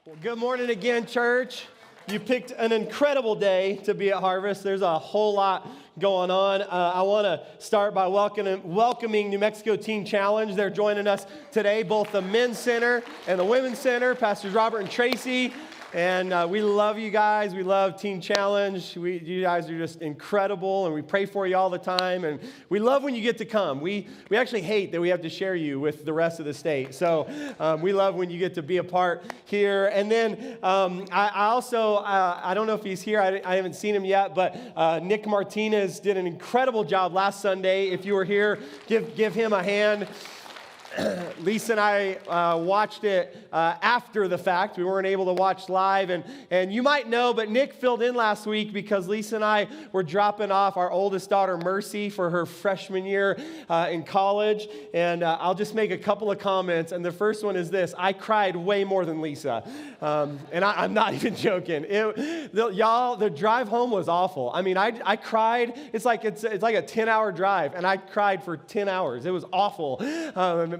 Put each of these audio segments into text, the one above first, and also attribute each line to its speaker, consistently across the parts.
Speaker 1: Well, good morning again, church. You picked an incredible day to be at Harvest. There's a whole lot going on. I want to start by welcoming New Mexico Teen Challenge. They're joining us today, both the Men's Center and the Women's Center, Pastors Robert and Tracy. And we love you guys. We love Teen Challenge. You guys are just incredible, and we pray for you all the time. And we love when you get to come. We actually hate that we have to share you with the rest of the state. So we love when you get to be a part here. And then I also, I don't know if he's here. I haven't seen him yet, but Nick Martinez did an incredible job last Sunday. If you were here, give him a hand. Lisa and I watched it after the fact. We weren't able to watch live. And you might know, but Nick filled in last week because Lisa and I were dropping off our oldest daughter, Mercy, for her freshman year in college. And I'll just make a couple of comments. And the first one is this. I cried way more than Lisa. And I'm not even joking. The drive home was awful. I mean, I cried. It's like a 10-hour drive. And I cried for 10 hours. It was awful.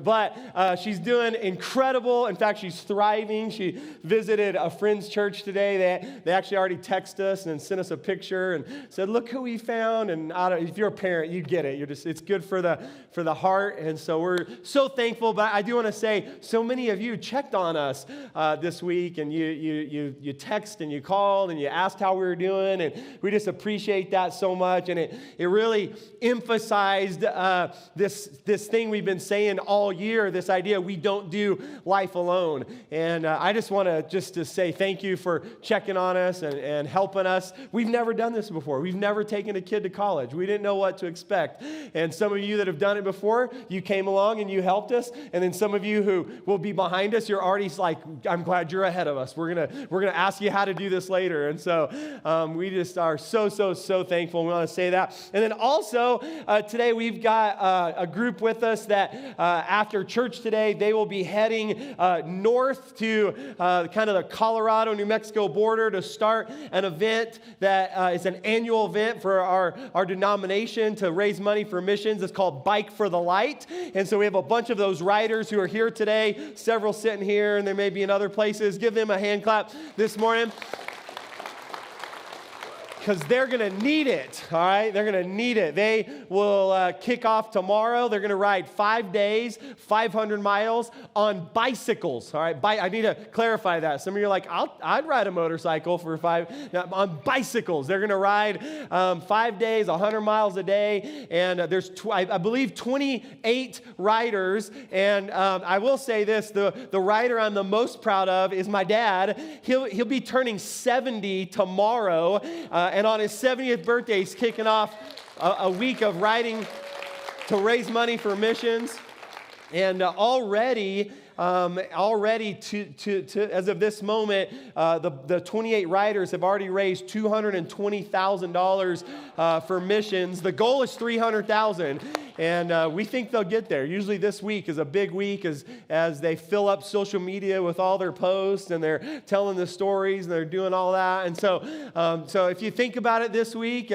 Speaker 1: But she's doing incredible. In fact, she's thriving. She visited a friend's church today. They actually already texted us and sent us a picture and said, "Look who we found." And if you're a parent, you get it. It's good for the heart. And so we're so thankful. But I do want to say, so many of you checked on us this week, and you text and you called and you asked how we were doing, and we just appreciate that so much. And it really emphasized this thing we've been saying all year, this idea we don't do life alone. And I just want to say thank you for checking on us and helping us. We've never done this before. We've never taken a kid to college. We didn't know what to expect. And some of you that have done it before, you came along and you helped us. And then some of you who will be behind us, you're already like, I'm glad you're ahead of us. We're gonna ask you how to do this later. And so we just are so thankful. We want to say that. And then also today we've got a group with us that after church today, they will be heading north to kind of the Colorado-New Mexico border to start an event that is an annual event for our denomination to raise money for missions. It's called Bike for the Light. And so we have a bunch of those riders who are here today, several sitting here, and there may be in other places. Give them a hand clap this morning, because they're going to need it, all right? They're going to need it. They will kick off tomorrow. They're going to ride 5 days, 500 miles on bicycles, all right? I need to clarify that. Some of you are like, I'd ride a motorcycle for on bicycles. They're going to ride 5 days, 100 miles a day, and there's, I believe, 28 riders. And I will say this, the rider I'm the most proud of is my dad. He'll be turning 70 tomorrow, and on his 70th birthday, he's kicking off a week of riding to raise money for missions. And already, as of this moment, the 28 riders have already raised $220,000 for missions. The goal is $300,000, and we think they'll get there. Usually this week is a big week as they fill up social media with all their posts, and they're telling the stories, and they're doing all that. And so if you think about it this week,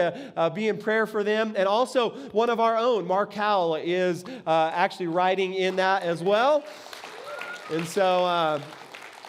Speaker 1: be in prayer for them. And also, one of our own, Mark Howell, is actually riding in that as well. And so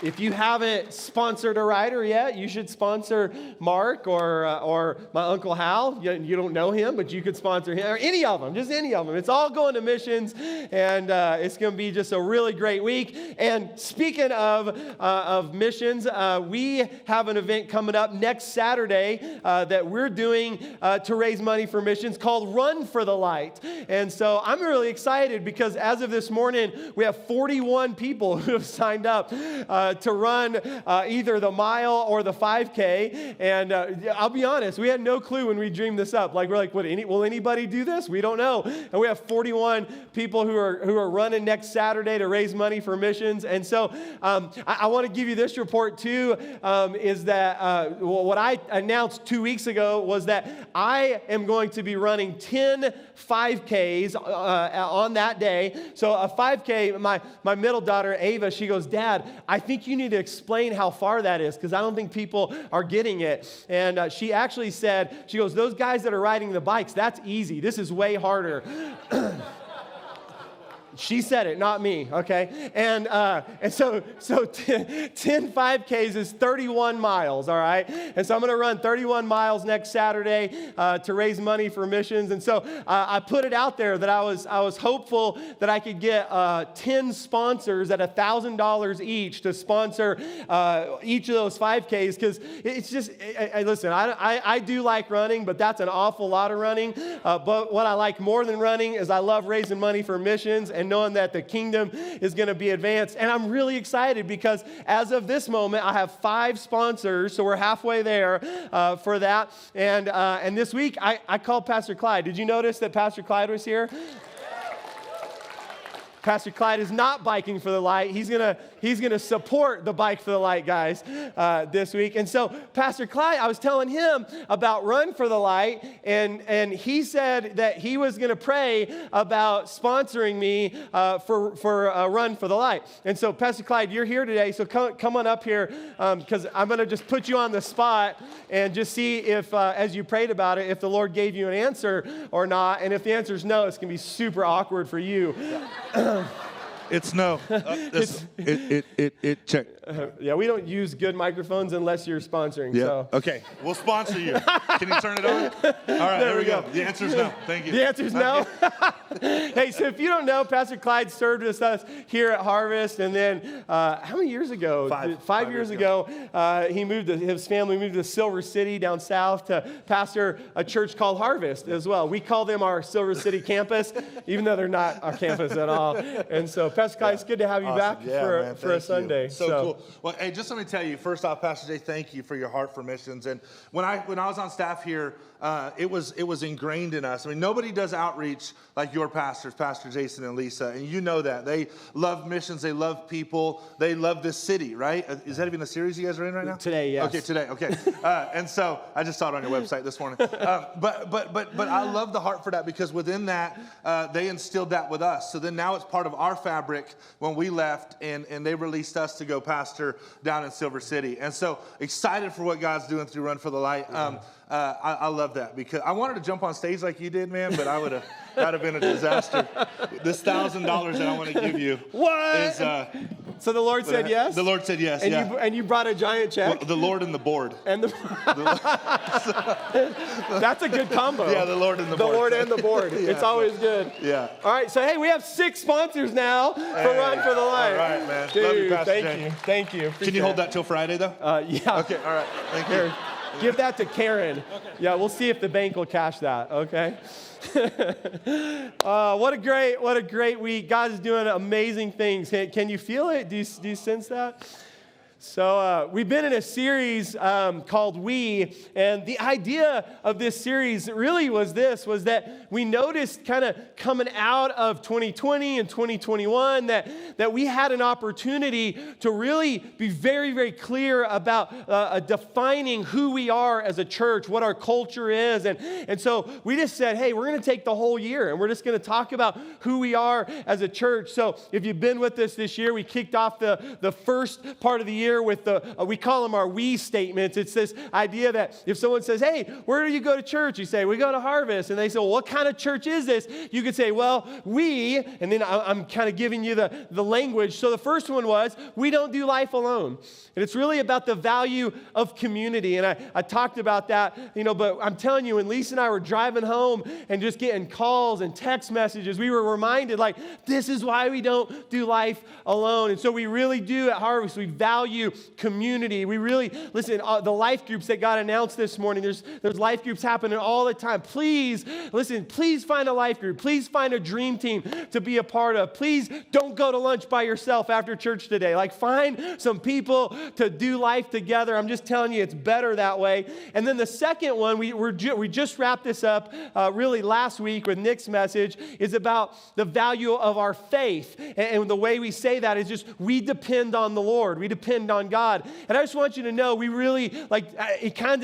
Speaker 1: if you haven't sponsored a rider yet, you should sponsor Mark or my Uncle Hal. You don't know him, but you could sponsor him, or any of them, just any of them. It's all going to missions, and it's going to be just a really great week. And speaking of missions, we have an event coming up next Saturday that we're doing to raise money for missions called Run for the Light. And so I'm really excited because as of this morning, we have 41 people who have signed up to run either the mile or the 5K. And I'll be honest, we had no clue when we dreamed this up. We're like, will anybody do this? We don't know. And we have 41 people who are running next Saturday to raise money for missions. And so I want to give you this report too, is that what I announced 2 weeks ago was that I am going to be running 10 5Ks on that day. So a 5K, my middle daughter, Ava, she goes, "Dad, I think you need to explain how far that is because I don't think people are getting it." And she actually said, she goes, "Those guys that are riding the bikes, that's easy. This is way harder." She said it, not me, okay? And so 10 5Ks is 31 miles, all right? And so I'm going to run 31 miles next Saturday to raise money for missions. And so I put it out there that I was hopeful that I could get 10 sponsors at $1,000 each to sponsor each of those 5Ks, because it's just, listen, I do like running, but that's an awful lot of running. But what I like more than running is I love raising money for missions and knowing that the kingdom is going to be advanced. And I'm really excited because as of this moment, I have 5 sponsors, so we're halfway there for that. And this week, I called Pastor Clyde. Did you notice that Pastor Clyde was here? Pastor Clyde is not biking for the light. He's gonna support the Bike for the Light guys this week. And so Pastor Clyde, I was telling him about Run for the Light, and he said that he was gonna pray about sponsoring me for Run for the Light. And so Pastor Clyde, you're here today, so come on up here, because I'm gonna just put you on the spot and just see if, as you prayed about it, if the Lord gave you an answer or not. And if the answer is no, it's gonna be super awkward for you.
Speaker 2: It's no. It check.
Speaker 1: Yeah, we don't use good microphones unless you're sponsoring.
Speaker 2: Yeah.
Speaker 1: So.
Speaker 2: Okay, we'll sponsor you. Can you turn it on? All right, there we go. The answer's no. Thank you.
Speaker 1: The answer's no? Hey, so if you don't know, Pastor Clyde served with us here at Harvest, and then how many years ago? 5 years ago, his family moved to Silver City down south to pastor a church called Harvest as well. We call them our Silver City campus, even though they're not our campus at all. And so, Pastor Clyde, it's good to have you back for a Sunday.
Speaker 2: So cool. Well, hey, just let me tell you, first off, Pastor Jay, thank you for your heart for missions. And when I was on staff here, it was ingrained in us. I mean, nobody does outreach like your pastors, Pastor Jason and Lisa, and you know that. They love missions, they love people, they love this city, right? Is that even the series you guys are in right now?
Speaker 1: Today, yes.
Speaker 2: Okay, today, okay. And so, I just saw it on your website this morning. But I love the heart for that, because within that, they instilled that with us. So then now it's part of our fabric when we left, and they released us to go pastor down in Silver City. And so, excited for what God's doing through Run for the Light. I love that, because I wanted to jump on stage like you did, man, but that'd have been a disaster. This $1,000 that I want to give you is...
Speaker 1: So the Lord said yes?
Speaker 2: The Lord said yes,
Speaker 1: and you brought a giant check?
Speaker 2: Well, the Lord and the board.
Speaker 1: And that's a good combo.
Speaker 2: Yeah, the Lord and the board.
Speaker 1: The Lord and the board. Yeah, it's always good.
Speaker 2: Yeah.
Speaker 1: All right, so hey, we have 6 sponsors now for Run for the Light.
Speaker 2: All right, man.
Speaker 1: Dude,
Speaker 2: love you, Pastor Jay.
Speaker 1: Thank you.
Speaker 2: Can you hold that till Friday, though?
Speaker 1: Yeah.
Speaker 2: Okay, all right. Thank you.
Speaker 1: Here, give that to Karen. Okay. Yeah, we'll see if the bank will cash that, okay? What a great week. God is doing amazing things. Can you feel it? Do you sense that? So we've been in a series called We, and the idea of this series really was that we noticed kind of coming out of 2020 and 2021 that we had an opportunity to really be very, very clear about defining who we are as a church, what our culture is. And so we just said, hey, we're going to take the whole year, and we're just going to talk about who we are as a church. So if you've been with us this year, we kicked off the first part of the year with we call them our we statements. It's this idea that if someone says, hey, where do you go to church? You say, we go to Harvest. And they say, well, what kind of church is this? You could say, well, we, and then I'm kind of giving you the language. So the first one was, we don't do life alone. And it's really about the value of community. And I talked about that, but I'm telling you, when Lisa and I were driving home and just getting calls and text messages, we were reminded, this is why we don't do life alone. And so we really do at Harvest. We value community. We really, listen, the life groups that God announced this morning, there's life groups happening all the time. Please find a life group. Please find a dream team to be a part of. Please don't go to lunch by yourself after church today. Find some people to do life together. I'm just telling you, it's better that way. And then the second one, we just wrapped this up really last week with Nick's message, is about the value of our faith. And the way we say that is just, we depend on the Lord. We depend depend on God. And I just want you to know, we really, it kind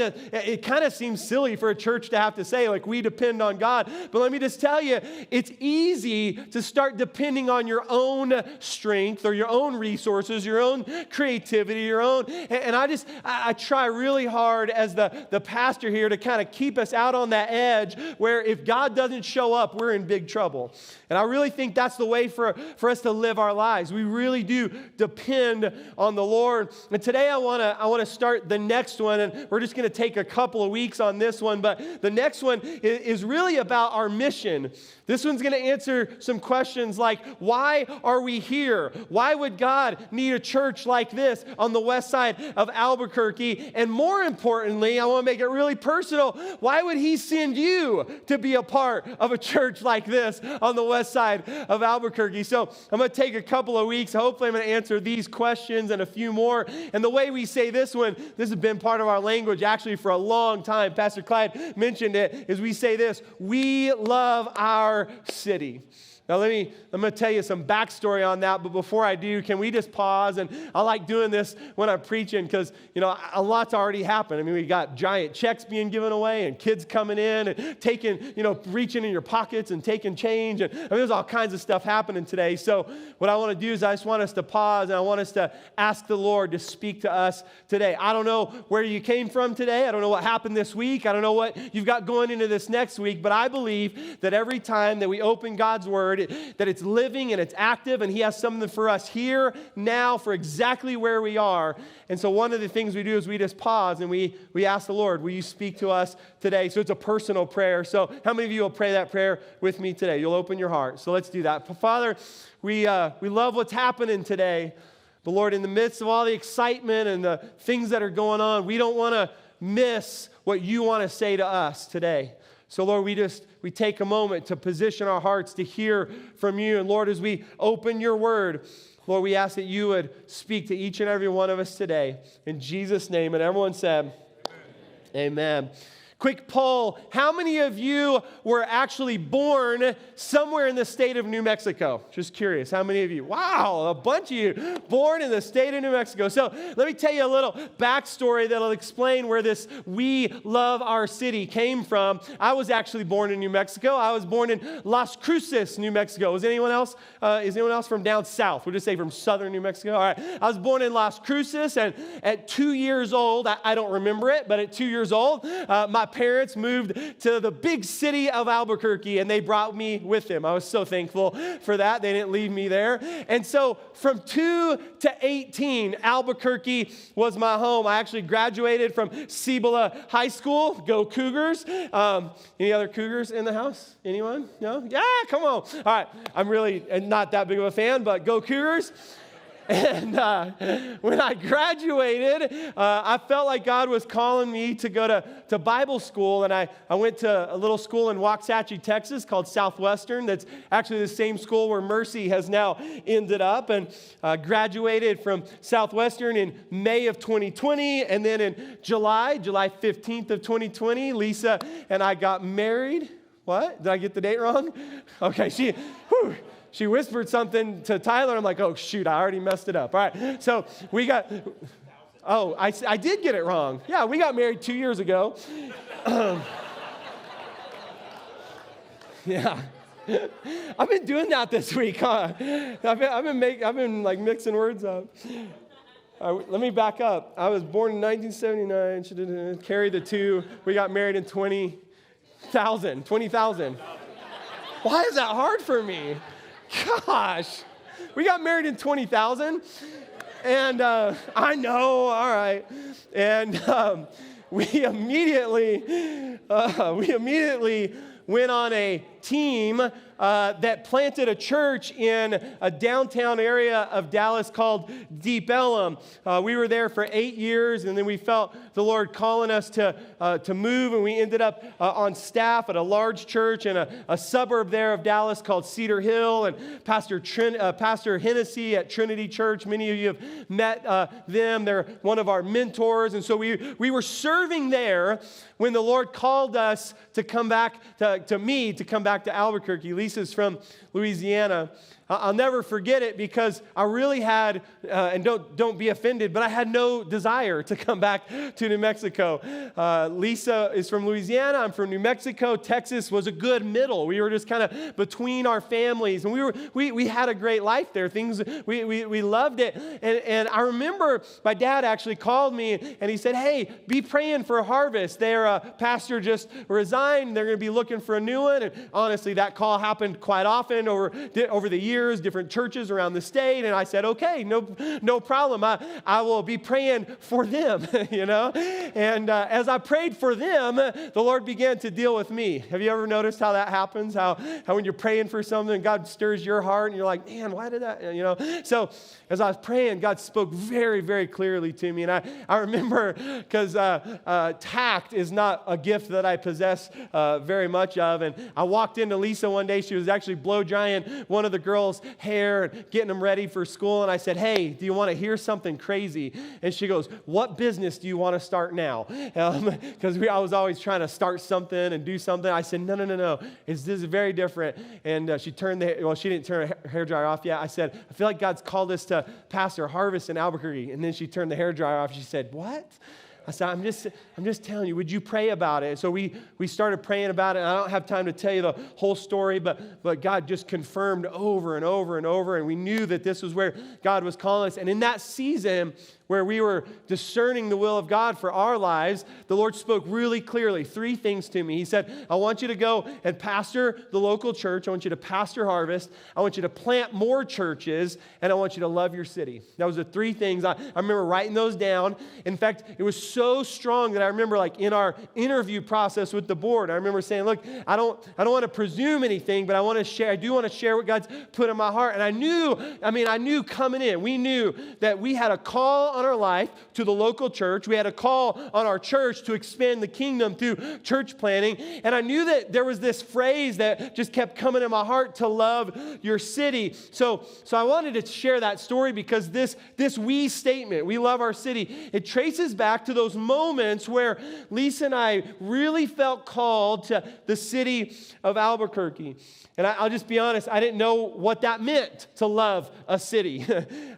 Speaker 1: of seems silly for a church to have to say, we depend on God. But let me just tell you, it's easy to start depending on your own strength or your own resources, your own creativity, your own. And I try really hard as the pastor here to kind of keep us out on that edge where if God doesn't show up, we're in big trouble. And I really think that's the way for us to live our lives. We really do depend on the Lord. And today I want to start the next one, and we're just going to take a couple of weeks on this one, but the next one is really about our mission. This one's going to answer some questions like, why are we here? Why would God need a church like this on the west side of Albuquerque? And more importantly, I want to make it really personal. Why would he send you to be a part of a church like this on the west side of Albuquerque? So I'm going to take a couple of weeks. Hopefully I'm going to answer these questions and a few more. And the way we say this one, this has been part of our language actually for a long time. Pastor Clyde mentioned it, is we say this: we love our city. Now, I'm going to tell you some backstory on that, but before I do, can we just pause? And I like doing this when I'm preaching because, a lot's already happened. I mean, we got giant checks being given away and kids coming in and taking, reaching in your pockets and taking change. And there's all kinds of stuff happening today. So what I want to do is I just want us to pause and I want us to ask the Lord to speak to us today. I don't know where you came from today. I don't know what happened this week. I don't know what you've got going into this next week, but I believe that every time that we open God's Word, that it's living and it's active, and he has something for us here, now, for exactly where we are. And so one of the things we do is we just pause and we ask the Lord, will you speak to us today? So it's a personal prayer. So how many of you will pray that prayer with me today? You'll open your heart. So let's do that. Father, we love what's happening today. But Lord, in the midst of all the excitement and the things that are going on, we don't want to miss what you want to say to us today. So Lord, we take a moment to position our hearts to hear from you. And Lord, as we open your word, Lord, we ask that you would speak to each and every one of us today. In Jesus' name. And everyone said, Amen. Quick poll. How many of you were actually born somewhere in the state of New Mexico? Just curious. How many of you? Wow, a bunch of you born in the state of New Mexico. So let me tell you a little backstory that'll explain where this "we love our city" came from. I was actually born in New Mexico. I was born in Las Cruces, New Mexico. Is anyone else from down south? We'll just say from southern New Mexico. All right. I was born in Las Cruces, and at 2 years old, I don't remember it, but at 2 years old, my parents moved to the big city of Albuquerque, and they brought me with them. I was so thankful for that. They didn't leave me there. And so from 2 to 18, Albuquerque was my home. I actually graduated from Cibola High School. Go Cougars. Any other Cougars in the house? Anyone? No? Yeah, come on. All right. I'm really not that big of a fan, but go Cougars. And when I graduated, I felt like God was calling me to go to Bible school. And I went to a little school in Waxahachie, Texas called Southwestern. That's actually the same school where Mercy has now ended up. And graduated from Southwestern in May of 2020. And then in July 15th of 2020, Lisa and I got married. What? Did I get the date wrong? Okay, She whispered something to Tyler. I'm like, oh, shoot, I already messed it up. All right, so I did get it wrong. Yeah, we got married 2 years ago. Yeah. I've been doing that this week, huh? I've been mixing words up. Let me back up. I was born in 1979. Carry the 2. We got married in 20,000. Why is that hard for me? Gosh, we got married in 20,000, and I know, all right, and we immediately went on a team that planted a church in a downtown area of Dallas called Deep Ellum. We were there for 8 years, and then we felt the Lord calling us to move, and we ended up on staff at a large church in a suburb there of Dallas called Cedar Hill. And Pastor Hennessy at Trinity Church, many of you have met them. They're one of our mentors, and so we were serving there when the Lord called us to come back to come back to Albuquerque. Lisa's from Louisiana. I'll never forget it because I really had, and don't be offended, but I had no desire to come back to New Mexico. Lisa is from Louisiana. I'm from New Mexico. Texas was a good middle. We were just kind of between our families, and we had a great life there. We loved it. And I remember my dad actually called me and he said, hey, be praying for Harvest. Their pastor just resigned. They're going to be looking for a new one. And honestly, that call happened quite often over the years, different churches around the state. And I said, okay, no problem. I will be praying for them, you know. And as I prayed for them, the Lord began to deal with me. Have you ever noticed how that happens? How when you're praying for something, God stirs your heart and you're like, man, why did that, you know? So as I was praying, God spoke very, very clearly to me. And I remember because tact is not a gift that I possess very much of. And I walked into Lisa one day. She was actually blow drying one of the girls' hair and getting them ready for school. And I said, hey, do you want to hear something crazy? And she goes, what business do you want to start now? Because I was always trying to start something and do something. I said, no. This is very different. And she didn't turn her hairdryer off yet. I said, I feel like God's called us to pastor Harvest in Albuquerque. And then she turned the hairdryer off. She said, what? I said, I'm just telling you, would you pray about it? So we started praying about it. And I don't have time to tell you the whole story, but God just confirmed over and over and over. And we knew that this was where God was calling us. And in that season where we were discerning the will of God for our lives, the Lord spoke really clearly 3 things to me. He said, I want you to go and pastor the local church. I want you to pastor Harvest. I want you to plant more churches, and I want you to love your city. That was the 3 things. I remember writing those down. In fact, it was so strong that I remember like in our interview process with the board, I remember saying, look, I don't want to presume anything, but I do want to share what God's put in my heart. And I knew coming in, we knew that we had a call on our life to the local church. We had a call on our church to expand the kingdom through church planting. And I knew that there was this phrase that just kept coming in my heart, to love your city. So I wanted to share that story because this we statement, we love our city, it traces back to those moments where Lisa and I really felt called to the city of Albuquerque. And I'll just be honest, I didn't know what that meant to love a city.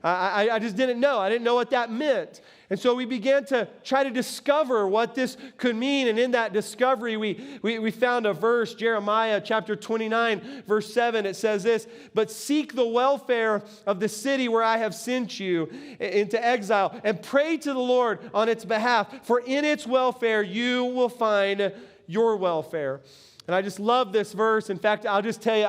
Speaker 1: I just didn't know. I didn't know what that meant. And so we began to try to discover what this could mean. And in that discovery, we found a verse, Jeremiah chapter 29, verse 7. It says this, but seek the welfare of the city where I have sent you into exile, and pray to the Lord on its behalf, for in its welfare you will find your welfare. And I just love this verse. In fact, I'll just tell you,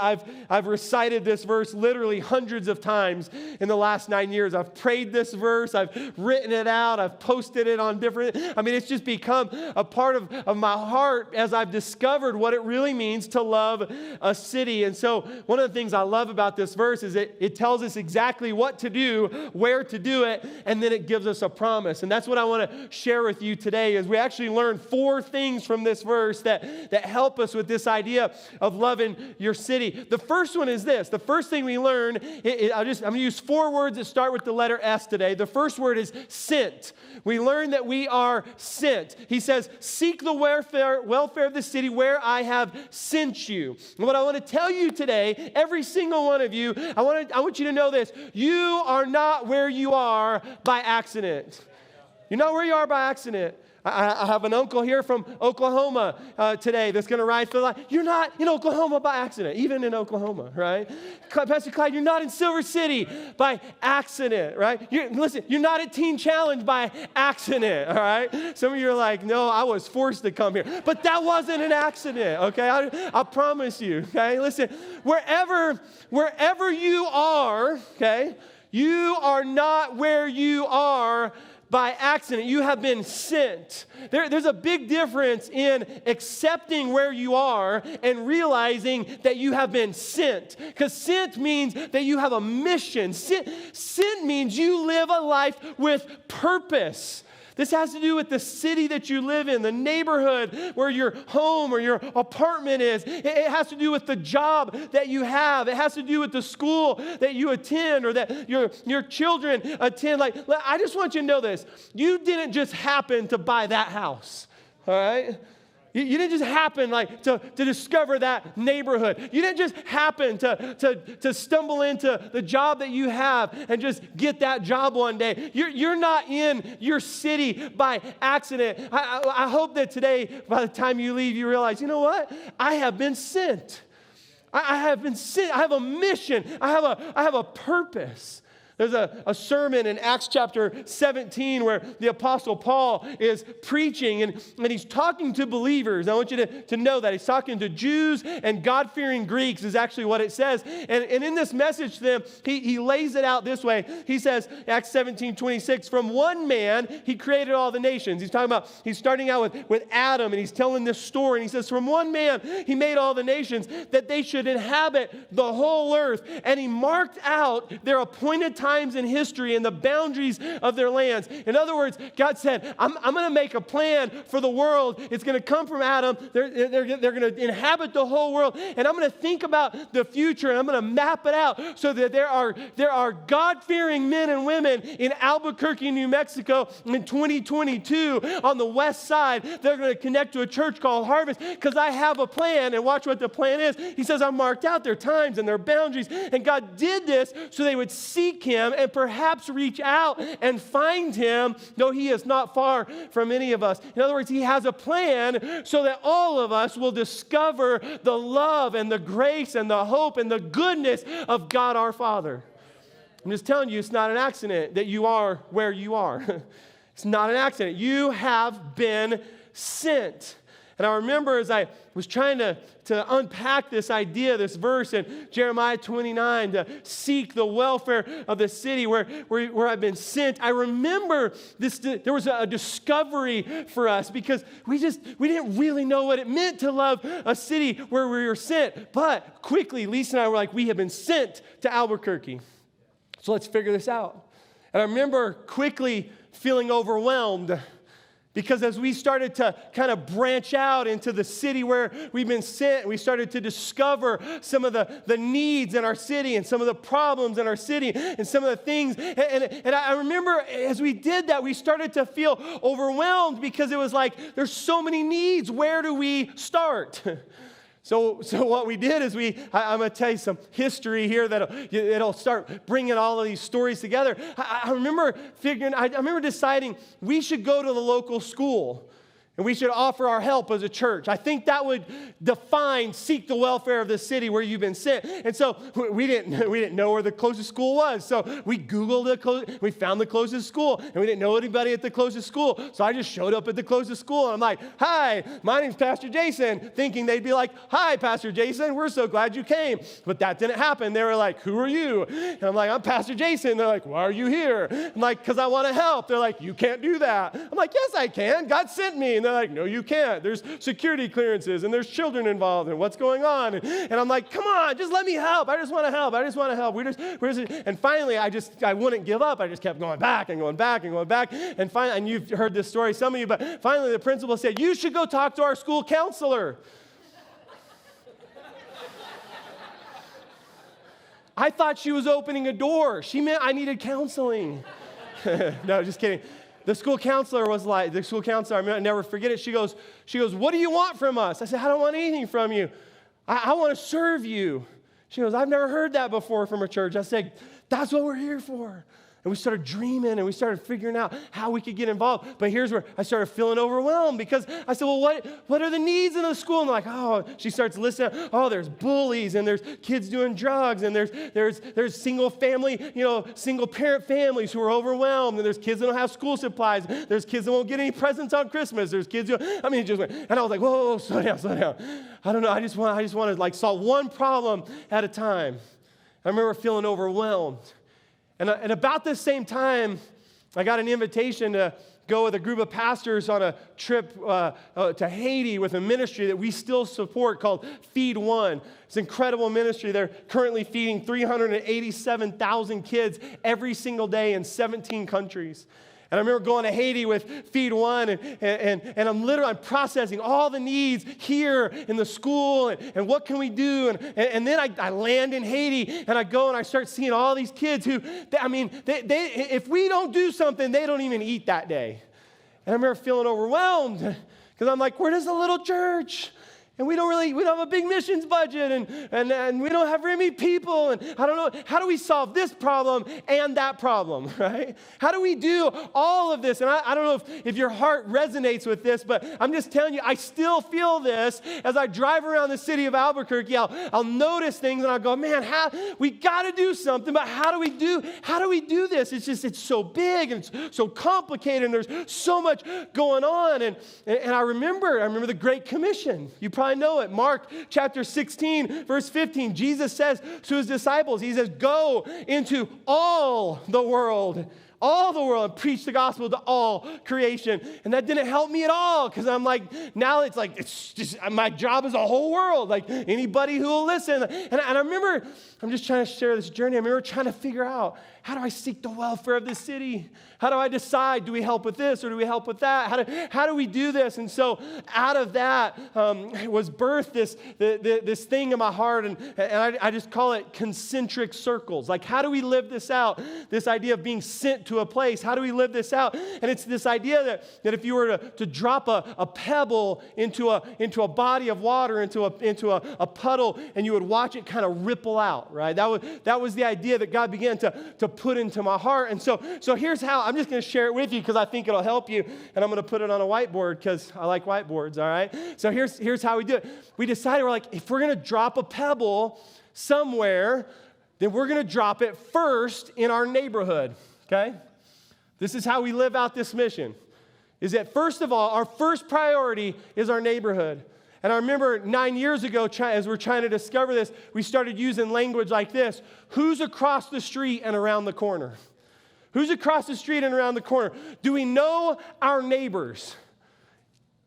Speaker 1: I've recited this verse literally hundreds of times in the last 9 years. I've prayed this verse. I've written it out. I've posted it on it's just become a part of my heart as I've discovered what it really means to love a city. And so one of the things I love about this verse is it tells us exactly what to do, where to do it, and then it gives us a promise. And that's what I want to share with you today, is we actually learn 4 things from this verse that help us with this idea of loving your city. The first one is this. The first thing we learn, I'm going to use 4 words that start with the letter S today. The first word is sent. We learn that we are sent. He says, seek the welfare of the city where I have sent you. And what I want to tell you today, every single one of you, I want you to know this. You are not where you are by accident. You're not where you are by accident. I have an uncle here from Oklahoma today that's going to ride through life. You're not in Oklahoma by accident, even in Oklahoma, right? Pastor Clyde, you're not in Silver City by accident, right? You're not at Teen Challenge by accident, all right? Some of you are like, no, I was forced to come here. But that wasn't an accident, okay? I promise you, okay? Listen, wherever you are, okay, you are not where you are by accident. You have been sent. There's a big difference in accepting where you are and realizing that you have been sent. Because sent means that you have a mission. Sent means you live a life with purpose. This has to do with the city that you live in, the neighborhood where your home or your apartment is. It has to do with the job that you have. It has to do with the school that you attend or that your children attend. Like, I just want you to know this. You didn't just happen to buy that house, all right? You didn't just happen like to discover that neighborhood. You didn't just happen to stumble into the job that you have and just get that job one day. You're not in your city by accident. I hope that today, by the time you leave, you realize, you know what? I have been sent. I have been sent. I have a mission. I have a purpose. There's a sermon in Acts chapter 17 where the Apostle Paul is preaching and he's talking to believers. I want you to know that. He's talking to Jews and God-fearing Greeks is actually what it says. And in this message to them, he lays it out this way. He says, Acts 17:26, from one man, he created all the nations. He's starting out with Adam and he's telling this story. And he says, from one man, he made all the nations that they should inhabit the whole earth. And he marked out their appointed times in history and the boundaries of their lands. In other words, God said, I'm going to make a plan for the world. It's going to come from Adam. They're going to inhabit the whole world. And I'm going to think about the future and I'm going to map it out so that there are God-fearing men and women in Albuquerque, New Mexico in 2022 on the west side. They're going to connect to a church called Harvest because I have a plan. And watch what the plan is. He says, I marked out their times and their boundaries. And God did this so they would seek Him and perhaps reach out and find Him, though He is not far from any of us. In other words, He has a plan so that all of us will discover the love and the grace and the hope and the goodness of God our Father. I'm just telling you, it's not an accident that you are where you are. It's not an accident. You have been sent. And I remember as I was trying to unpack this idea, this verse in Jeremiah 29, to seek the welfare of the city where I've been sent, I remember there was a discovery for us because we didn't really know what it meant to love a city where we were sent. But quickly, Lisa and I were like, we have been sent to Albuquerque. So let's figure this out. And I remember quickly feeling overwhelmed because as we started to kind of branch out into the city where we've been sent, we started to discover some of the needs in our city and some of the problems in our city and some of the things. And I remember as we did that, we started to feel overwhelmed because it was like, there's so many needs. Where do we start? So what we did is I'm going to tell you some history here it'll start bringing all of these stories together. I remember deciding we should go to the local school and we should offer our help as a church. I think that would define seek the welfare of the city where you've been sent. And so we didn't know where the closest school was. So we Googled we found the closest school, and we didn't know anybody at the closest school. So I just showed up at the closest school, and I'm like, hi, my name's Pastor Jason, thinking they'd be like, hi, Pastor Jason, we're so glad you came. But that didn't happen. They were like, who are you? And I'm like, I'm Pastor Jason. They're like, why are you here? I'm like, because I want to help. They're like, you can't do that. I'm like, yes, I can. God sent me. And they're like, no, you can't. There's security clearances and there's children involved and what's going on? And I'm like, come on, just let me help. I just want to help. And finally, I wouldn't give up. I just kept going back and going back and going back. And finally, and you've heard this story, some of you, but finally the principal said, you should go talk to our school counselor. I thought she was opening a door. She meant I needed counseling. No, just kidding. The school counselor, I'll never forget it. She goes, what do you want from us? I said, I don't want anything from you. I want to serve you. She goes, I've never heard that before from a church. I said, that's what we're here for. And we started dreaming and we started figuring out how we could get involved. But here's where I started feeling overwhelmed because I said, well, what are the needs in the school? And they're like, oh, she starts listening. Oh, there's bullies and there's kids doing drugs and there's single family, single parent families who are overwhelmed. And there's kids that don't have school supplies. There's kids that won't get any presents on Christmas. There's kids it just went. And I was like, whoa, slow down. I don't know. I just want to solve one problem at a time. I remember feeling overwhelmed. And about this same time, I got an invitation to go with a group of pastors on a trip to Haiti with a ministry that we still support called Feed One. It's an incredible ministry. They're currently feeding 387,000 kids every single day in 17 countries. And I remember going to Haiti with Feed One, and I'm processing all the needs here in the school, and what can we do? And then I land in Haiti, and I go and I start seeing all these kids who, if we don't do something, they don't even eat that day. And I remember feeling overwhelmed Because I'm like, we're just a little church. And we don't have a big missions budget, and we don't have very many people, and I don't know, how do we solve this problem and that problem, right? How do we do all of this? And I don't know if your heart resonates with this, but I'm just telling you, I still feel this as I drive around the city of Albuquerque. I'll notice things, and I'll go, man, we got to do something, but how do we do this? It's so big, and it's so complicated, and there's so much going on, and I remember the Great Commission. You probably know it. Mark chapter 16, verse 15, Jesus says to his disciples, he says, go into all the world, and preach the gospel to all creation. And that didn't help me at all, because I'm like, now it's just, my job is a whole world, like anybody who will listen. And I remember, I'm just trying to share this journey. I remember trying to figure out, how do I seek the welfare of this city? How do I decide, do we help with this or do we help with that? How do we do this? And so out of that was birthed this thing in my heart, and I just call it concentric circles. Like, how do we live this out? This idea of being sent to a place. How do we live this out? And it's this idea that if you were to drop a pebble into a body of water, into a puddle, and you would watch it kind of ripple out, right? That was the idea that God began to put into my heart. And so here's how, I'm just going to share it with you because I think it'll help you, and I'm going to put it on a whiteboard because I like whiteboards, all right? So here's how we do it. We decided, we're like, if we're going to drop a pebble somewhere, then we're going to drop it first in our neighborhood, okay? This is how we live out this mission, is that first of all, our first priority is our neighborhood. And I remember 9 years ago, as we're trying to discover this, we started using language like this: who's across the street and around the corner? Who's across the street and around the corner? Do we know our neighbors?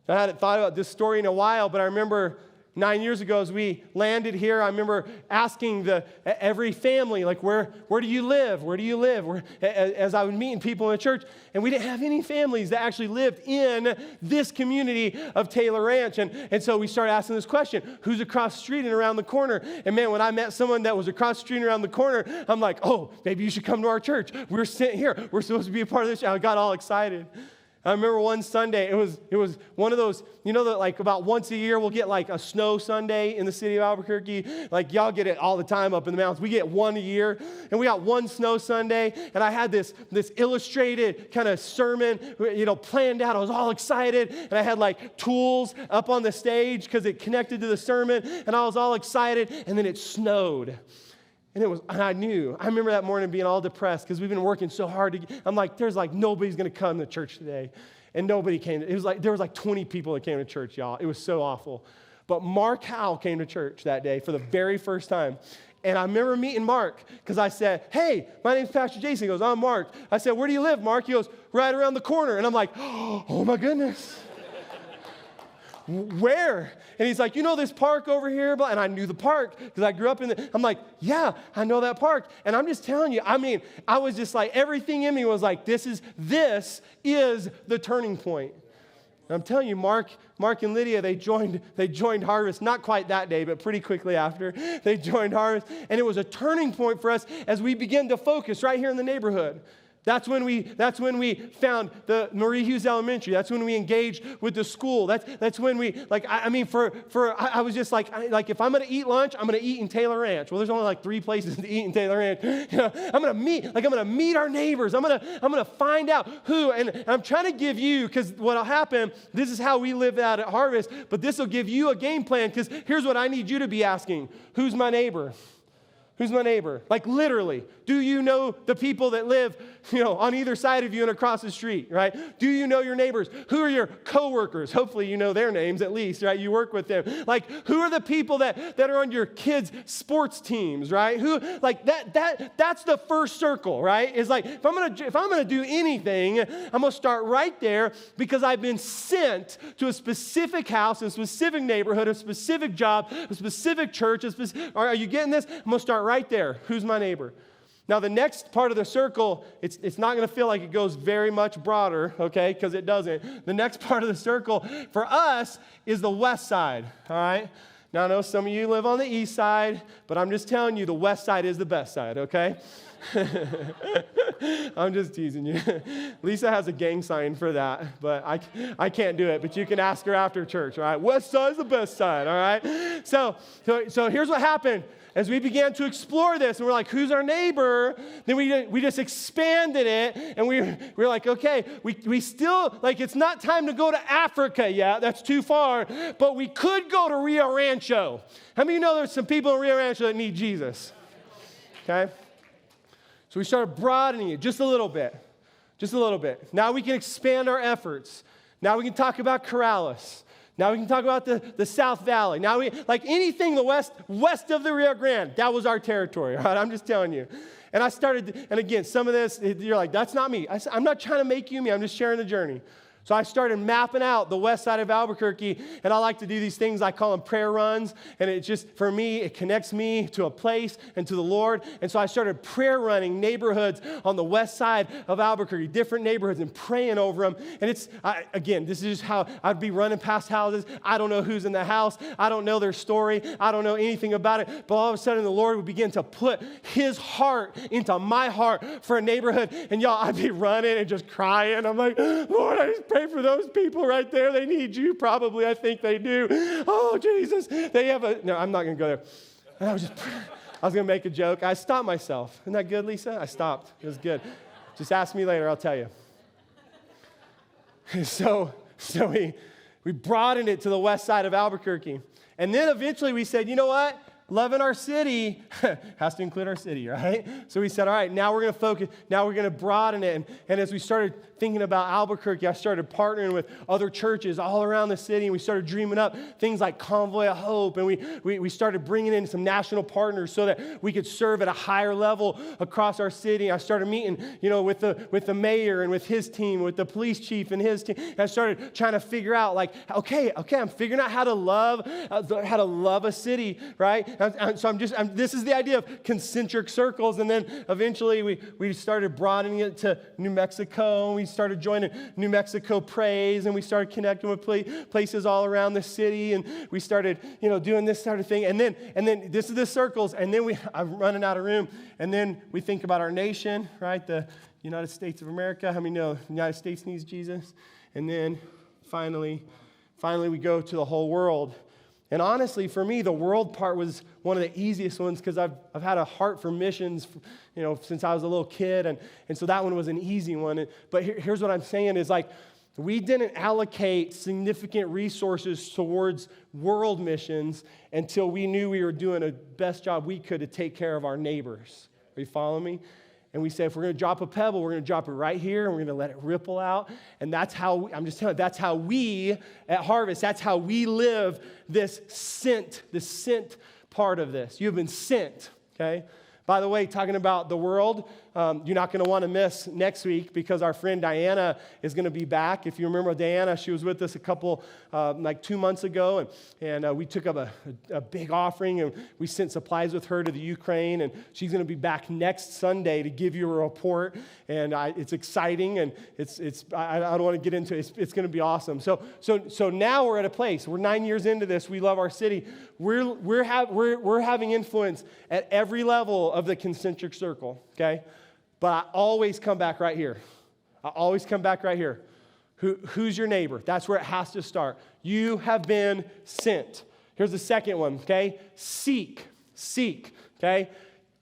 Speaker 1: I hadn't thought about this story in a while, but I remember 9 years ago as we landed here, I remember asking every family, like, where do you live? Where do you live? As I was meeting people in the church, and we didn't have any families that actually lived in this community of Taylor Ranch. And so we started asking this question: who's across the street and around the corner? And man, when I met someone that was across the street and around the corner, I'm like, oh, maybe you should come to our church. We're sent here. We're supposed to be a part of this. I got all excited. I remember one Sunday, it was one of those, you know, that like about once a year we'll get like a snow Sunday in the city of Albuquerque. Like, y'all get it all the time up in the mountains. We get one a year, and we got one snow Sunday, and I had this illustrated kind of sermon, you know, planned out. I was all excited, and I had like tools up on the stage because it connected to the sermon, and I was all excited, and then it snowed. And I remember that morning being all depressed because we've been working so hard I'm like, there's like nobody's going to come to church today. And nobody came. It was like, there was like 20 people that came to church, y'all. It was so awful. But Mark Howell came to church that day for the very first time. And I remember meeting Mark because I said, hey, my name's Pastor Jason. He goes, I'm Mark. I said, where do you live, Mark? He goes, right around the corner. And I'm like, oh my goodness. Where? And he's like, you know this park over here? And I knew the park because I grew up in it. I'm like, yeah, I know that park. And I'm just telling you, I mean, I was just like, everything in me was like, this is the turning point. And I'm telling you, Mark and Lydia, they joined Harvest, not quite that day, but pretty quickly after. They joined Harvest. And it was a turning point for us as we began to focus right here in the neighborhood. That's when we found the Marie Hughes Elementary. That's when we engaged with the school. That's when we, like, I was just like if I'm going to eat lunch, I'm going to eat in Taylor Ranch. Well, there's only like 3 places to eat in Taylor Ranch. You know, I'm going to meet our neighbors. I'm going to find out who, and I'm trying to give you, because what'll happen, this is how we live out at Harvest, but this will give you a game plan, because here's what I need you to be asking: who's my neighbor? Who's my neighbor? Like, literally, do you know the people that live, you know, on either side of you and across the street, right? Do you know your neighbors? Who are your coworkers? Hopefully you know their names at least, right? You work with them. Like, who are the people that are on your kids' sports teams, right? Who, like, that's the first circle, right? It's like, if I'm gonna do anything, I'm gonna start right there, because I've been sent to a specific house, a specific neighborhood, a specific job, a specific church. Are you getting this? I'm gonna start right there. Who's my neighbor? Now, the next part of the circle, it's not going to feel like it goes very much broader, okay, because it doesn't. The next part of the circle for us is the west side, all right? Now, I know some of you live on the east side, but I'm just telling you, the west side is the best side, okay? I'm just teasing you. Lisa has a gang sign for that, but I can't do it. But you can ask her after church, all right? West side's the best side, all right? So here's what happened. As we began to explore this, and we're like, who's our neighbor? Then we just expanded it, and we're like, okay, we still, like, it's not time to go to Africa yet. That's too far. But we could go to Rio Rancho. How many of you know there's some people in Rio Rancho that need Jesus? Okay? So we started broadening it just a little bit. Just a little bit. Now we can expand our efforts. Now we can talk about Corrales. Now we can talk about the South Valley. Now like anything the west of the Rio Grande, that was our territory, all right? I'm just telling you. And I started, and again, some of this, you're like, that's not me. I'm not trying to make you me. I'm just sharing the journey. So I started mapping out the west side of Albuquerque, and I like to do these things. I call them prayer runs, and it just, for me, it connects me to a place and to the Lord. And so I started prayer running neighborhoods on the west side of Albuquerque, different neighborhoods, and praying over them. And again, this is just how I'd be running past houses. I don't know who's in the house. I don't know their story. I don't know anything about it. But all of a sudden, the Lord would begin to put his heart into my heart for a neighborhood. And y'all, I'd be running and just crying. I'm like, Lord, I just pray for those people right there. They need you probably. I think they do. Oh, Jesus. No, I'm not going to go there. And I was going to make a joke. I stopped myself. Isn't that good, Lisa? I stopped. It was good. Just ask me later. I'll tell you. So we broadened it to the west side of Albuquerque. And then eventually we said, you know what? Loving our city has to include our city, right? So we said, all right, now we're going to focus. Now we're going to broaden it. And as we started thinking about Albuquerque, I started partnering with other churches all around the city, and we started dreaming up things like Convoy of Hope, and we started bringing in some national partners so that we could serve at a higher level across our city. I started meeting, with the mayor and with his team, with the police chief and his team. And I started trying to figure out, like, okay, I'm figuring out how to love a city, right? So this is the idea of concentric circles, and then eventually we started broadening it to New Mexico, and we started joining New Mexico Praise, and we started connecting with places all around the city, and we started, doing this sort of thing, and then this is the circles, and then I'm running out of room, and then we think about our nation, right? The United States of America. How many know the United States needs Jesus? And then finally we go to the whole world. And honestly, for me, the world part was one of the easiest ones because I've had a heart for missions, since I was a little kid, and so that one was an easy one. But here's what I'm saying is, like, we didn't allocate significant resources towards world missions until we knew we were doing the best job we could to take care of our neighbors. Are you following me? And we say, if we're going to drop a pebble, we're going to drop it right here, and we're going to let it ripple out. And that's how, I'm just telling you, that's how we at Harvest, that's how we live this sent part of this. You've been sent, okay? By the way, talking about the world, you're not going to want to miss next week because our friend Diana is going to be back. If you remember Diana, she was with us a couple, 2 months ago, and we took up a big offering, and we sent supplies with her to the Ukraine, and she's going to be back next Sunday to give you a report, and it's exciting, and I don't want to get into it. It's going to be awesome. So now we're at a place. We're 9 years into this. We love our city. We're having influence at every level of the concentric circle, okay? But I always come back right here. Who's your neighbor? That's where it has to start. You have been sent. Here's the second one, okay? Seek, okay?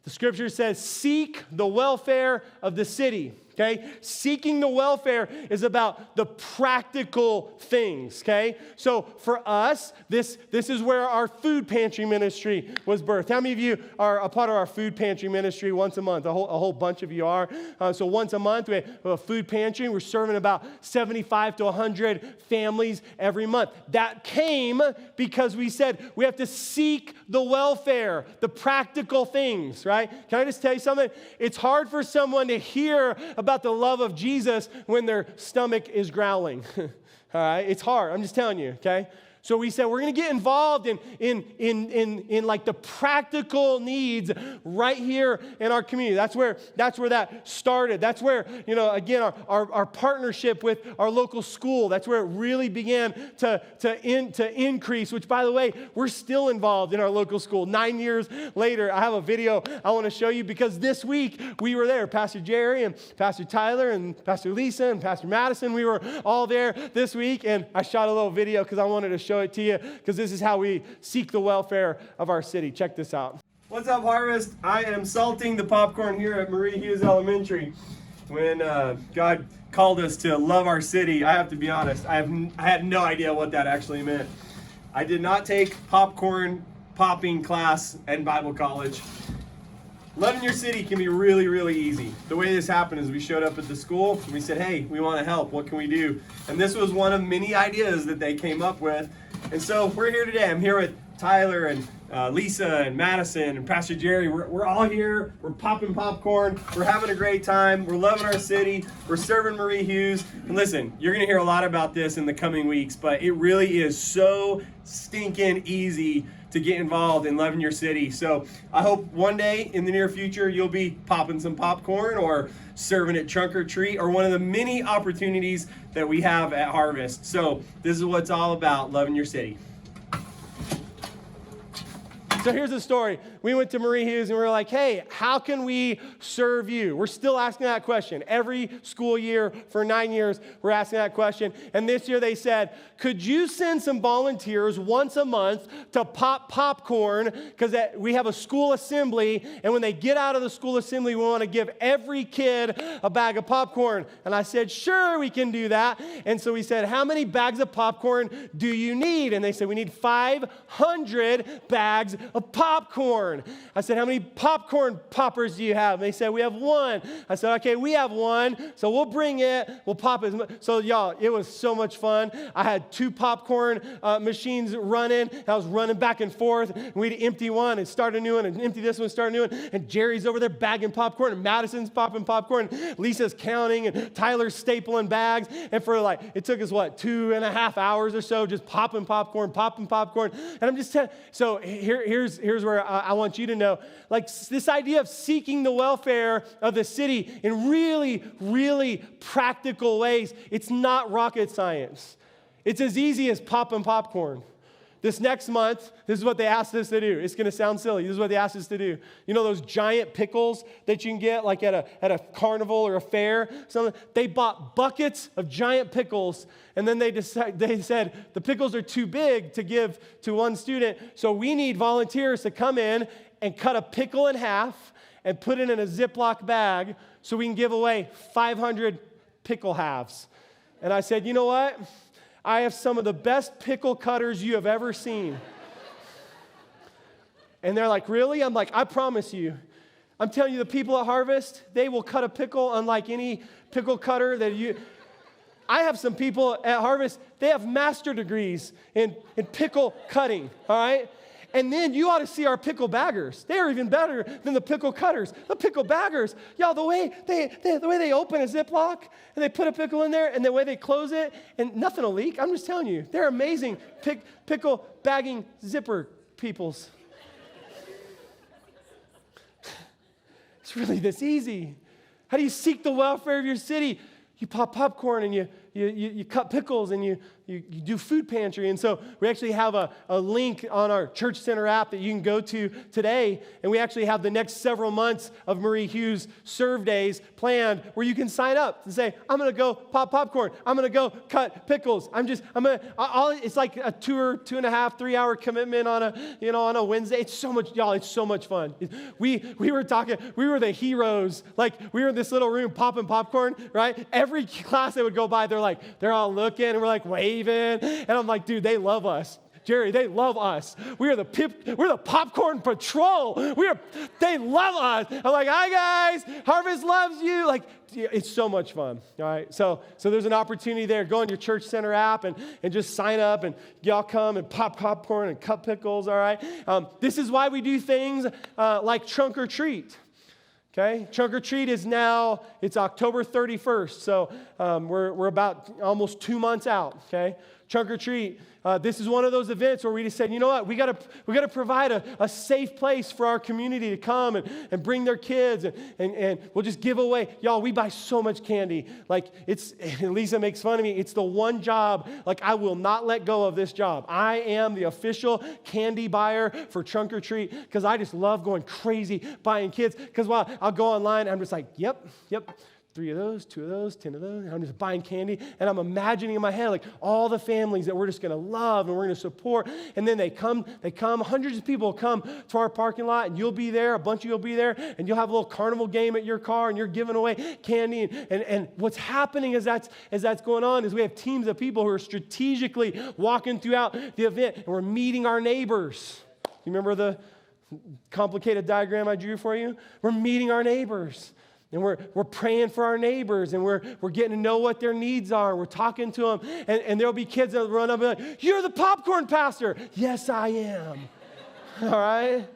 Speaker 1: The scripture says, seek the welfare of the city. Okay? Seeking the welfare is about the practical things, okay? So for us, this is where our food pantry ministry was birthed. How many of you are a part of our food pantry ministry once a month? A whole bunch of you are. So once a month, we have a food pantry. We're serving about 75 to 100 families every month. That came because we said we have to seek the welfare, the practical things, right? Can I just tell you something? It's hard for someone to hear about the love of Jesus when their stomach is growling. All right? It's hard. I'm just telling you, okay? So we said we're going to get involved in like the practical needs right here in our community. That's where that started. That's where, again, our partnership with our local school, that's where it really began to increase, which, by the way, we're still involved in our local school. 9 years later, I have a video I want to show you because this week we were there. Pastor Jerry and Pastor Tyler and Pastor Lisa and Pastor Madison, we were all there this week, and I shot a little video because I wanted to show it to you because this is how we seek the welfare of our city. Check this out. What's up, Harvest? I am salting the popcorn here at Marie Hughes Elementary. When God called us to love our city, I have to be honest, I had no idea what that actually meant. I did not take popcorn popping class in Bible college. Loving your city can be really, really easy. The way this happened is we showed up at the school and we said, hey, we want to help. What can we do? And this was one of many ideas that they came up with. And so we're here today. I'm here with Tyler and Lisa and Madison and Pastor Jerry. We're all here. We're popping popcorn. We're having a great time. We're loving our city. We're serving Marie Hughes. And listen, you're going to hear a lot about this in the coming weeks, but it really is so stinking easy to get involved in loving your city. So I hope one day in the near future you'll be popping some popcorn or serving at Trunk or Treat or one of the many opportunities that we have at Harvest. So this is what it's all about, loving your city. So here's the story. We went to Marie Hughes and we were like, hey, how can we serve you? We're still asking that question. Every school year for 9 years, we're asking that question. And this year they said, could you send some volunteers once a month to pop popcorn? Because we have a school assembly, and when they get out of the school assembly, we want to give every kid a bag of popcorn. And I said, sure, we can do that. And so we said, how many bags of popcorn do you need? And they said, we need 500 bags of popcorn. I said, how many popcorn poppers do you have? And they said, we have one. I said, okay, we have one, so we'll bring it. We'll pop it. So y'all, it was so much fun. I had 2 popcorn machines running. I was running back and forth. And we'd empty one and start a new one and empty this one, start a new one. And Jerry's over there bagging popcorn, and Madison's popping popcorn. Lisa's counting, and Tyler's stapling bags. And for it took us, 2.5 hours or so just popping popcorn. And I'm just telling, so here's where I want you to know, this idea of seeking the welfare of the city in really, really practical ways, it's not rocket science. It's as easy as popping popcorn. This next month, this is what they asked us to do. It's going to sound silly. This is what they asked us to do. You know those giant pickles that you can get at a carnival or a fair? They bought buckets of giant pickles, and then they said the pickles are too big to give to one student, so we need volunteers to come in and cut a pickle in half and put it in a Ziploc bag so we can give away 500 pickle halves. And I said, you know what? I have some of the best pickle cutters you have ever seen. And they're like, really? I'm like, I promise you. I'm telling you, the people at Harvest, they will cut a pickle unlike any pickle cutter that you... I have some people at Harvest, they have master degrees in pickle cutting, all right? And then you ought to see our pickle baggers. They are even better than the pickle cutters. The pickle baggers, y'all, the way they open a Ziploc and they put a pickle in there and the way they close it and nothing will leak. I'm just telling you, they're amazing pickle bagging zipper peoples. It's really this easy. How do you seek the welfare of your city? You pop popcorn and you cut pickles and you do food pantry. And so we actually have a link on our Church Center app that you can go to today. And we actually have the next several months of Marie Hughes Serve Days planned where you can sign up and say, I'm going to go pop popcorn. I'm going to go cut pickles. It's like a 2.5, 3 hour commitment on a Wednesday. It's so much, y'all, it's so much fun. We were talking, we were the heroes. We were in this little room popping popcorn, right? Every class that would go by, they're all looking and we're waving. And I'm like, dude, they love us. Jerry, they love us. We're the popcorn patrol. They love us. I'm like, hi guys, Harvest loves you. It's so much fun. All right. So there's an opportunity there. Go on your Church Center app and just sign up and y'all come and pop popcorn and cut pickles. All right. This is why we do things like Trunk or Treat. Okay, Trunk or Treat is now, it's October 31st, so we're about almost 2 months out, okay? Trunk or Treat, this is one of those events where we just said, you know what, we got to provide a safe place for our community to come and bring their kids, and we'll just give away. Y'all, we buy so much candy. Like, Lisa makes fun of me. It's the one job, like, I will not let go of this job. I am the official candy buyer for Trunk or Treat because I just love going crazy buying kids. Because while I'll go online, I'm just like, yep. 3 of those, 2 of those, 10 of those. And I'm just buying candy. And I'm imagining in my head, like, all the families that we're just going to love and we're going to support. And then they come, hundreds of people come to our parking lot, and you'll be there, a bunch of you will be there, and you'll have a little carnival game at your car, and you're giving away candy. And what's happening as that's going on is we have teams of people who are strategically walking throughout the event, and we're meeting our neighbors. You remember the complicated diagram I drew for you? We're meeting our neighbors. And we're praying for our neighbors, and we're getting to know what their needs are. We're talking to them, and there'll be kids that run up and be like, "You're the popcorn pastor." Yes, I am. All right?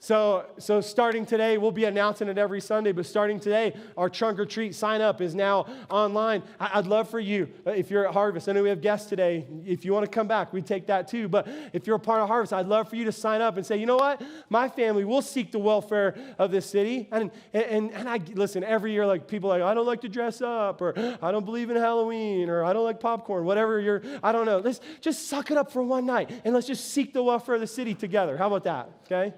Speaker 1: So starting today, we'll be announcing it every Sunday, but starting today, our Trunk or Treat sign-up is now online. I'd love for you, if you're at Harvest, I know we have guests today. If you want to come back, we take that too. But if you're a part of Harvest, I'd love for you to sign up and say, you know what? My family will seek the welfare of this city. And I listen, every year, like, people are like, I don't like to dress up, or I don't believe in Halloween, or I don't like popcorn, whatever I don't know. Let's just suck it up for one night, and let's just seek the welfare of the city together. How about that, okay?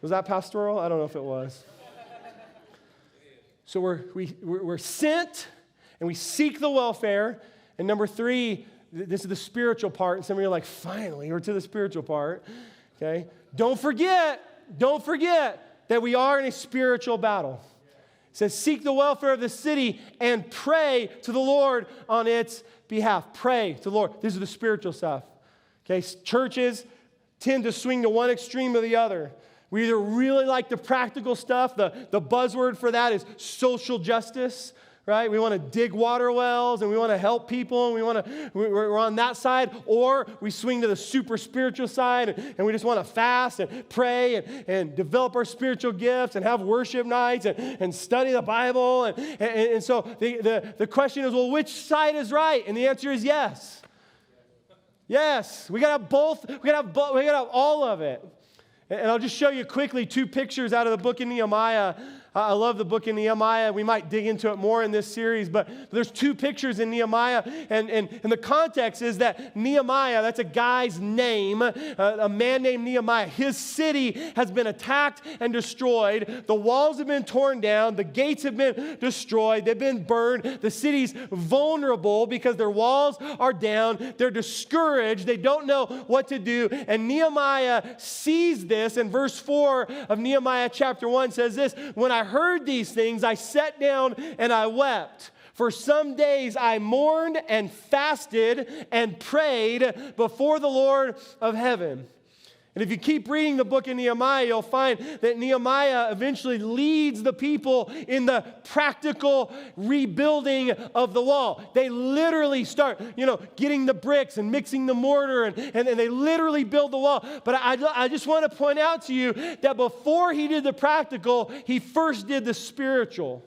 Speaker 1: Was that pastoral? I don't know if it was. So we're sent, and we seek the welfare. And number 3, this is the spiritual part. And some of you are like, finally, we're to the spiritual part. Okay? Don't forget that we are in a spiritual battle. It says, seek the welfare of the city and pray to the Lord on its behalf. Pray to the Lord. This is the spiritual stuff. Okay? Churches tend to swing to one extreme or the other. We either really like the practical stuff. The buzzword for that is social justice, right? We want to dig water wells, and we want to help people, and we're on that side. Or we swing to the super spiritual side, and we just want to fast and pray and develop our spiritual gifts and have worship nights and study the Bible. And so the question is, well, which side is right? And the answer is yes. Yes. We got to have both. We got to have all of it. And I'll just show you quickly 2 pictures out of the book of Nehemiah. I love the book of Nehemiah. We might dig into it more in this series, but there's 2 pictures in Nehemiah. And the context is that Nehemiah, that's a guy's name, a man named Nehemiah. His city has been attacked and destroyed. The walls have been torn down. The gates have been destroyed. They've been burned. The city's vulnerable because their walls are down. They're discouraged. They don't know what to do. And Nehemiah sees this. And verse 4 of Nehemiah chapter 1 says this, when I heard these things, I sat down and I wept. For some days I mourned and fasted and prayed before the Lord of heaven. And if you keep reading the book of Nehemiah, you'll find that Nehemiah eventually leads the people in the practical rebuilding of the wall. They literally start, getting the bricks and mixing the mortar, and they literally build the wall. But I just want to point out to you that before he did the practical, he first did the spiritual.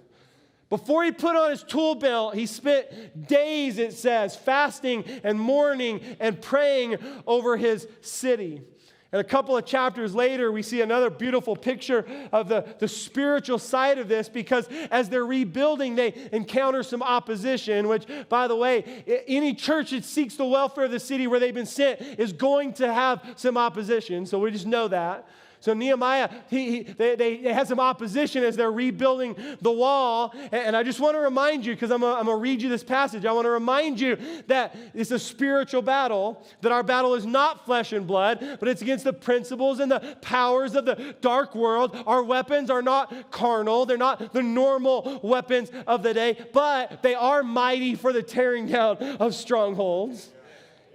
Speaker 1: Before he put on his tool belt, he spent days, it says, fasting and mourning and praying over his city. And a couple of chapters later, we see another beautiful picture of the spiritual side of this, because as they're rebuilding, they encounter some opposition, which, by the way, any church that seeks the welfare of the city where they've been sent is going to have some opposition. So we just know that. So Nehemiah, they had some opposition as they're rebuilding the wall. And I just want to remind you, because I'm going to read you this passage. I want to remind you that it's a spiritual battle, that our battle is not flesh and blood, but it's against the principles and the powers of the dark world. Our weapons are not carnal. They're not the normal weapons of the day, but they are mighty for the tearing down of strongholds.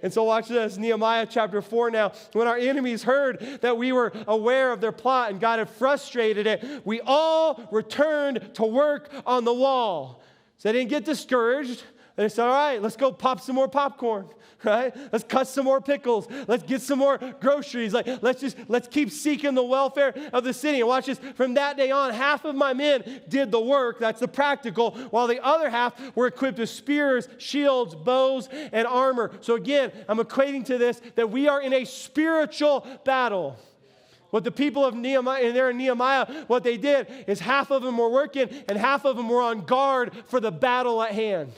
Speaker 1: And so watch this, Nehemiah chapter 4 now. When our enemies heard that we were aware of their plot and God had frustrated it, we all returned to work on the wall. So they didn't get discouraged. they said, all right, let's go pop some more popcorn, right? Let's cut some more pickles. Let's get some more groceries. Let's keep seeking the welfare of the city. And watch this, from that day on, half of my men did the work, that's the practical, while the other half were equipped with spears, shields, bows, and armor. So again, I'm equating to this that we are in a spiritual battle. What the people of Nehemiah, what they did is half of them were working and half of them were on guard for the battle at hand.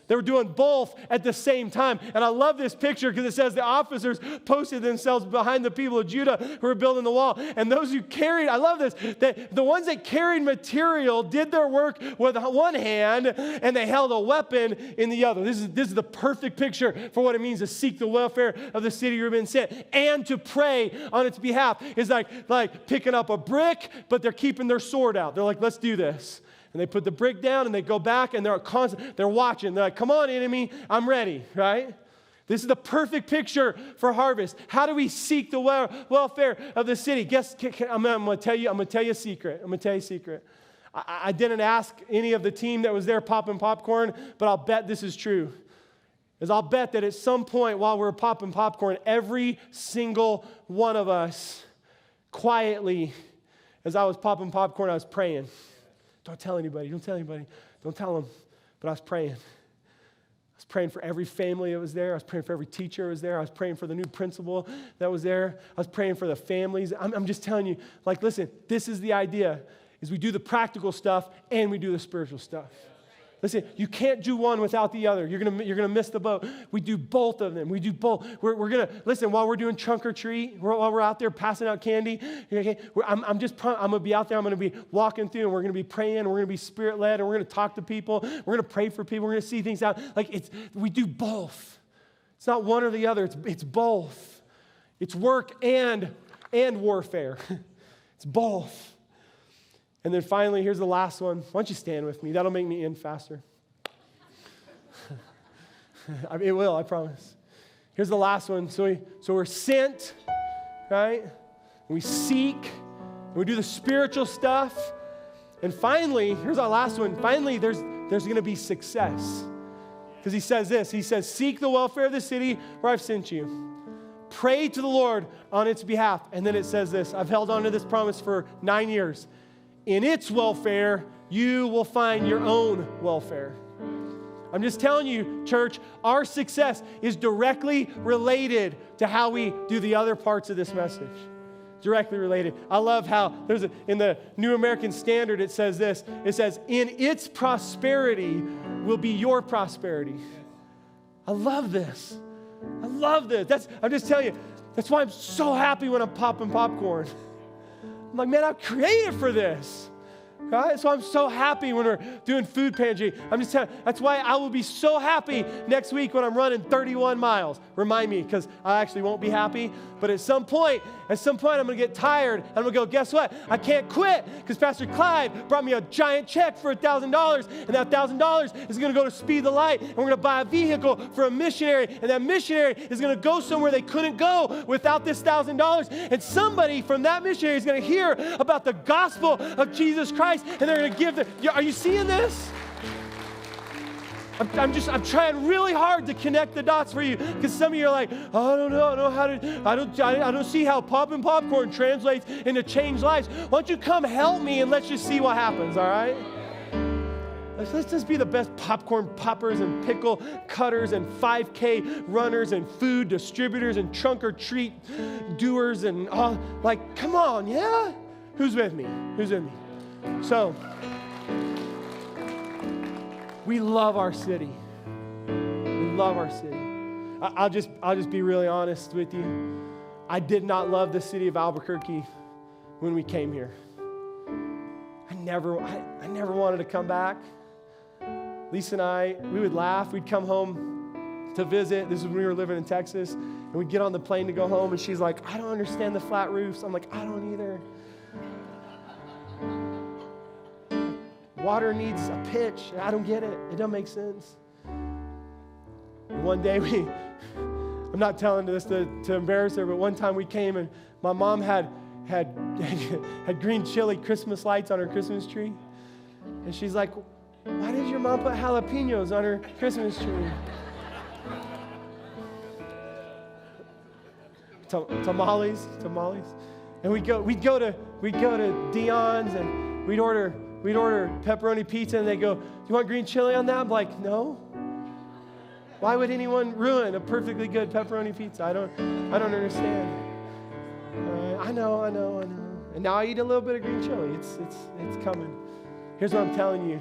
Speaker 1: They were doing both at the same time. And I love this picture because it says the officers posted themselves behind the people of Judah who were building the wall. And those who carried, I love this, that the ones that carried material did their work with one hand and they held a weapon in the other. This is the perfect picture for what it means to seek the welfare of the city you've been sent and to pray on its behalf. It's like picking up a brick, but they're keeping their sword out. They're like, let's do this. And they put the brick down and they go back and they're watching. They're like, come on, enemy, I'm ready, right? This is the perfect picture for Harvest. How do we seek the welfare of the city? I'm going to tell you a secret. I'm going to tell you a secret. I didn't ask any of the team that was there popping popcorn, but I'll bet this is true. I'll bet that at some point while we're popping popcorn, every single one of us, quietly, as I was popping popcorn, I was praying. Don't tell anybody. Don't tell anybody. Don't tell them. But I was praying. I was praying for every family that was there. I was praying for every teacher that was there. I was praying for the new principal that was there. I was praying for the families. I'm just telling you, listen, this is the idea, is we do the practical stuff and we do the spiritual stuff. Listen, you can't do one without the other. You're gonna miss the boat. We do both of them. We do both. We're gonna listen while we're doing trunk or treat. While we're out there passing out candy. Okay, I'm gonna be out there. I'm gonna be walking through, and we're gonna be praying. We're gonna be spirit led, and we're gonna talk to people. We're gonna pray for people. We're gonna see things out. We do both. It's not one or the other. It's both. It's work and warfare. It's both. And then finally, here's the last one. Why don't you stand with me? That'll make me end faster. It will, I promise. Here's the last one. So we're sent, right? And we seek. And we do the spiritual stuff. And finally, here's our last one. Finally, there's going to be success. Because he says this. He says, seek the welfare of the city where I've sent you. Pray to the Lord on its behalf. And then it says this. I've held on to this promise for 9 years. In its welfare, you will find your own welfare. I'm just telling you, church, our success is directly related to how we do the other parts of this message. Directly related. I love how in the New American Standard, it says this. It says, in its prosperity will be your prosperity. I love this. I love this. I'm just telling you, that's why I'm so happy when I'm popping popcorn. I'm like, man, I'm created for this. Right? So I'm so happy when we're doing food pantry. I'm just telling you, that's why I will be so happy next week when I'm running 31 miles. Remind me, because I actually won't be happy. But at some point, I'm going to get tired. And I'm going to go, guess what? I can't quit because Pastor Clyde brought me a giant check for $1,000. And that $1,000 is going to go to Speed the Light. And we're going to buy a vehicle for a missionary. And that missionary is going to go somewhere they couldn't go without this $1,000. And somebody from that missionary is going to hear about the gospel of Jesus Christ. And they're going to give are you seeing this? I'm trying really hard to connect the dots for you because some of you are like, oh, I don't see how popping popcorn translates into changed lives. Why don't you come help me and let's just see what happens, all right? Let's just be the best popcorn poppers and pickle cutters and 5K runners and food distributors and trunk or treat doers and all. Come on, yeah? Who's with me? So, we love our city. We love our city. I'll just be really honest with you. I did not love the city of Albuquerque when we came here. I never wanted to come back. Lisa and I, we would laugh. We'd come home to visit. This is when we were living in Texas. And we'd get on the plane to go home. And she's like, I don't understand the flat roofs. I'm like, I don't either. Water needs a pitch. I don't get it. It doesn't make sense. And one day I'm not telling this to embarrass her, but one time we came and my mom had green chili Christmas lights on her Christmas tree. And she's like, why did your mom put jalapenos on her Christmas tree? Tamales. And we'd go to Dion's and we'd order pepperoni pizza, and they go, "You want green chili on that?" I'm like, "No." Why would anyone ruin a perfectly good pepperoni pizza? I don't understand. I know. And now I eat a little bit of green chili. It's coming. Here's what I'm telling you.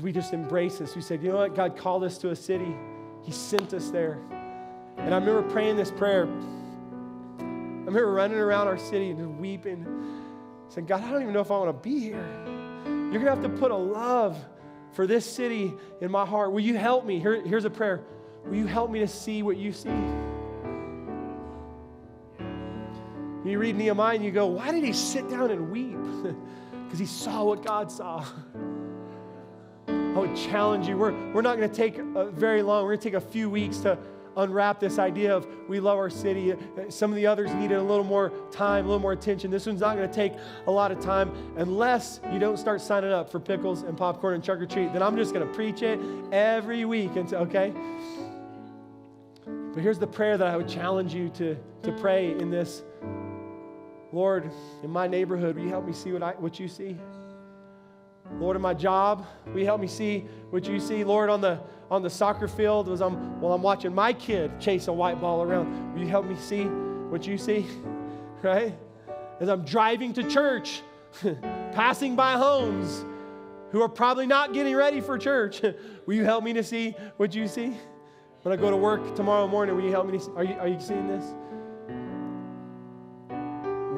Speaker 1: We just embrace this. We said, you know what? God called us to a city. He sent us there. And I remember praying this prayer. I remember running around our city and just weeping. Saying, God, I don't even know if I want to be here. You're going to have to put a love for this city in my heart. Will you help me? Here's a prayer. Will you help me to see what you see? You read Nehemiah and you go, why did he sit down and weep? Because he saw what God saw. I would challenge you. We're not going to take very long. We're going to take a few weeks to unwrap this idea of we love our city. Some of the others needed a little more time, a little more attention. This one's not going to take a lot of time unless you don't start signing up for pickles and popcorn and trick or treat. Then I'm just going to preach it every week. Okay? But here's the prayer that I would challenge you to pray in this. Lord, in my neighborhood, will you help me see what you see? Lord, in my job, will you help me see what you see? Lord, on the soccer field, while I'm watching my kid chase a white ball around, will you help me see what you see? Right? As I'm driving to church, passing by homes who are probably not getting ready for church, will you help me to see what you see? When I go to work tomorrow morning, will you help me to see? Are you seeing this?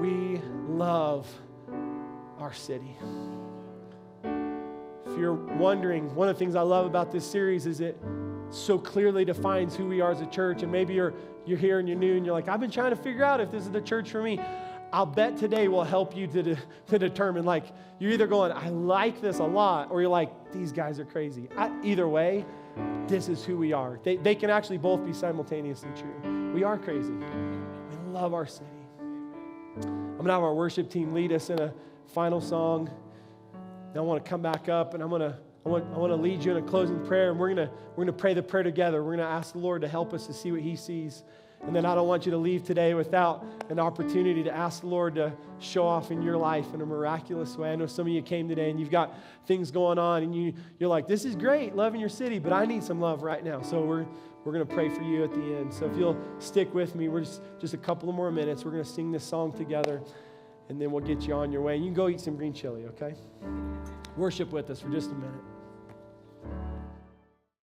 Speaker 1: We love our city. If you're wondering, one of the things I love about this series is it so clearly defines who we are as a church. And maybe you're here and you're new and you're like, I've been trying to figure out if this is the church for me. I'll bet today will help you to determine, like, you're either going, I like this a lot, or you're like, these guys are crazy. Either way, this is who we are. They can actually both be simultaneously true. We are crazy. We love our city. I'm going to have our worship team lead us in a final song. And I want to come back up, and I want to lead you in a closing prayer, and we're going to pray the prayer together. We're going to ask the Lord to help us to see what he sees. And then I don't want you to leave today without an opportunity to ask the Lord to show off in your life in a miraculous way. I know some of you came today and you've got things going on, and you're like, this is great, loving your city, but I need some love right now. So we're going to pray for you at the end. So if you'll stick with me, we're just a couple of more minutes. We're going to sing this song together, and then we'll get you on your way. You can go eat some green chili, okay? Worship with us for just a minute.